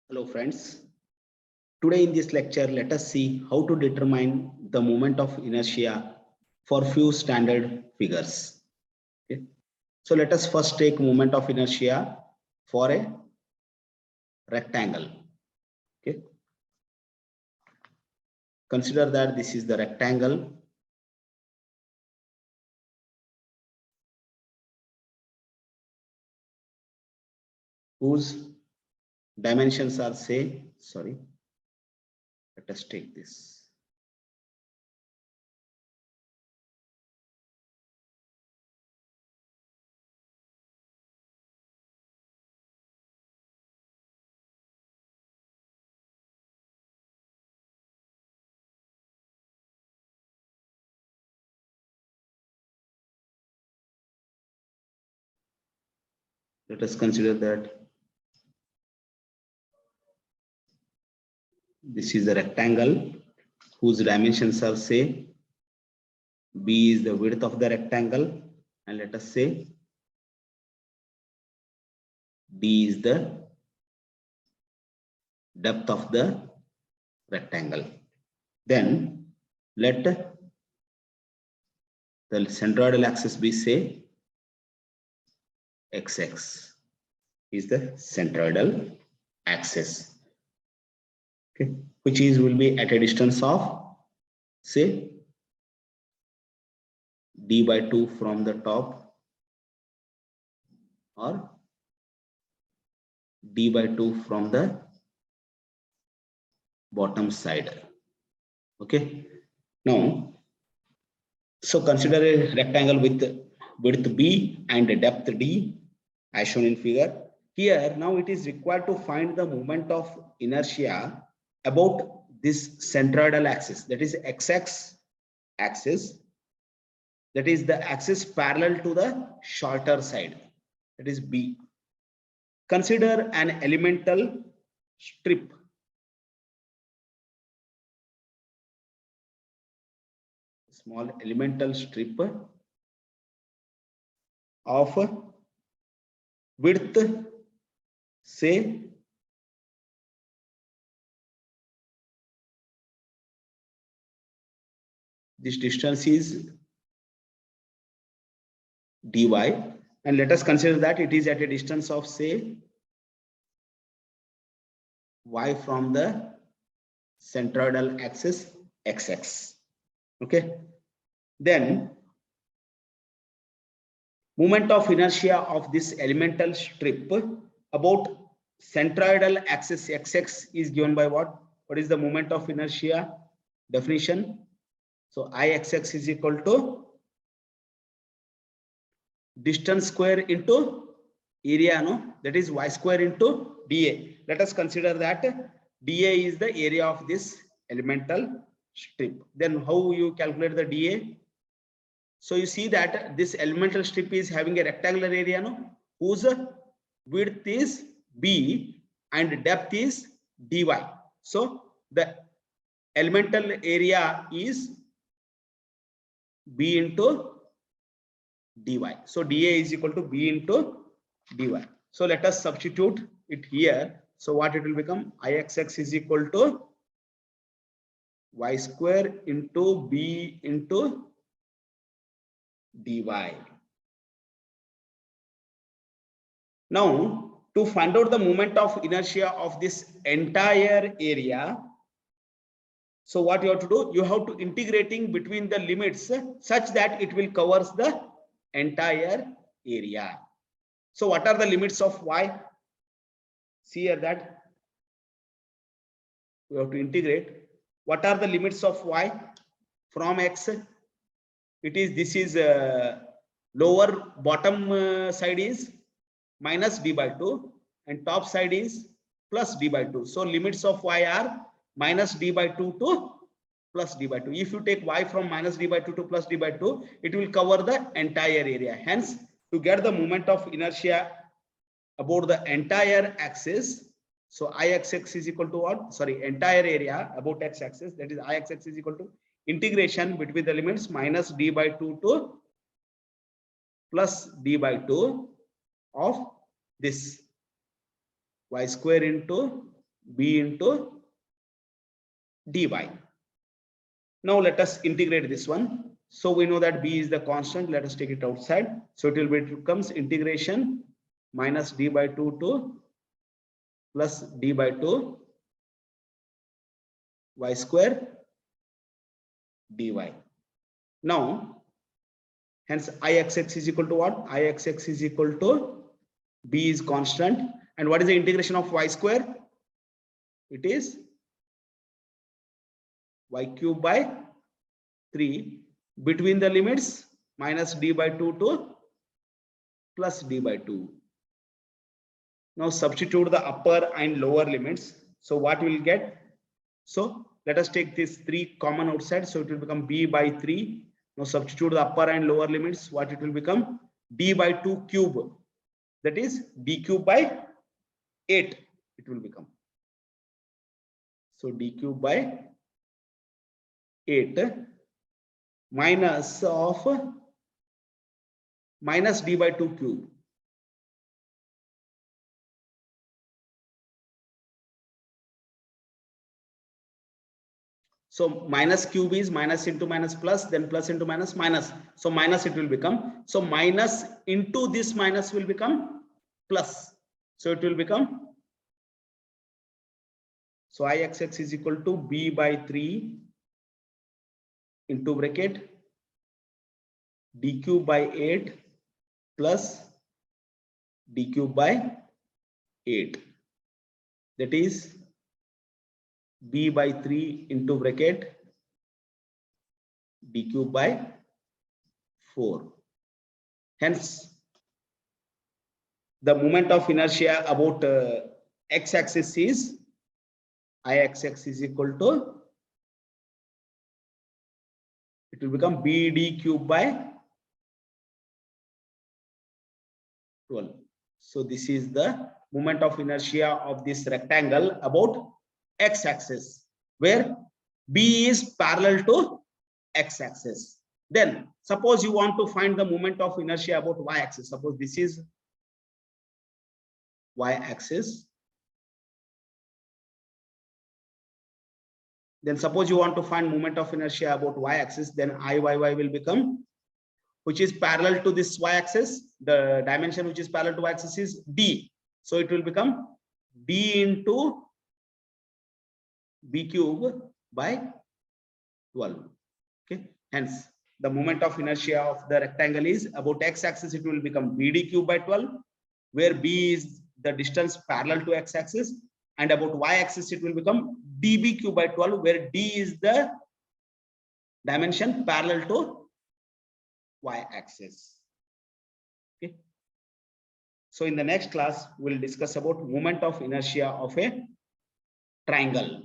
Hello friends. Today in this lecture, let us see how to determine the moment of inertia for few standard figures. Okay. So let us first take moment of inertia for a rectangle. Okay. Consider that this is the rectangle whose dimensions are let us take this. Let us consider that this is the rectangle whose dimensions are B is the width of the rectangle, and let us say D is the depth of the rectangle. Then let the centroidal axis be XX is the centroidal axis, okay, which will be at a distance of D by 2 from the top or D by 2 from the bottom side. Okay. Now, so consider a rectangle with width B and depth D as shown in figure. Here now it is required to find the moment of inertia about this centroidal axis, that is XX axis, that is the axis parallel to the shorter side, that is B. Consider an elemental strip small elemental strip of width this distance is dy, and let us consider that it is at a distance of y from the centroidal axis xx. Okay, then moment of inertia of this elemental strip about centroidal axis xx is given by what is the moment of inertia definition? So Ixx is equal to distance square into area, no, that is y square into dA. Let us consider that dA is the area of this elemental strip. Then how you calculate the dA? So you see that this elemental strip is having a rectangular area, no, whose width is B and depth is dy. So the elemental area is B into dy. So dA is equal to B into dy. So let us substitute it here. So what it will become? Ixx is equal to y square into B into dy. Now to find out the moment of inertia of this entire area, so what you have to do, you have to integrating between the limits such that it will covers the entire area. So what are the limits of y? See here that we have to integrate. What are the limits of y from x? It is this is lower bottom side is minus d by 2 and top side is plus d by 2. So limits of y are minus d by 2 to plus d by 2. If you take y from minus d by 2 to plus d by 2, it will cover the entire area. Hence, to get the moment of inertia about the entire axis, so Ixx is equal to what? Sorry, entire area about x axis, that is Ixx is equal to integration between the limits minus d by 2 to plus d by 2 of this y square into b into dy. Now let us integrate this one. So we know that b is the constant. Let us take it outside. So it will be, it becomes integration minus d by 2 to plus d by 2 y square dy. Now, hence ixx is equal to what? Ixx is equal to b is constant. And what is the integration of y square? It is y cube by 3 between the limits minus d by 2 to plus d by 2. Now substitute the upper and lower limits. So what we will get? So let us take this 3 common outside. So it will become b by 3. Now substitute the upper and lower limits. What it will become? d by 2 cube. That is d cube by 8. It will become. So d cube by 8 minus of minus d by 2 cube. So minus cube is minus into minus plus, then plus into minus minus. So minus it will become. So minus into this minus will become plus. So it will become. So ixx is equal to b by 3 into bracket d cube by 8 plus d cube by 8. That is b by 3 into bracket d cube by 4. Hence, the moment of inertia about x-axis is ixx is equal to, it will become bd cube by 12. So this is the moment of inertia of this rectangle about x-axis, where b is parallel to x-axis. Then suppose you want to find the moment of inertia about y-axis. Suppose this is y-axis. Then suppose you want to find moment of inertia about y-axis, then Iyy will become, which is parallel to this y-axis. The dimension which is parallel to y-axis is d. So it will become d into b cube by 12. Okay. Hence, the moment of inertia of the rectangle is about x-axis. It will become bd cube by 12, where b is the distance parallel to x-axis, and about y-axis it will become db cube by 12, where d is the dimension parallel to y-axis. Okay. So in the next class, we'll discuss about moment of inertia of a triangle.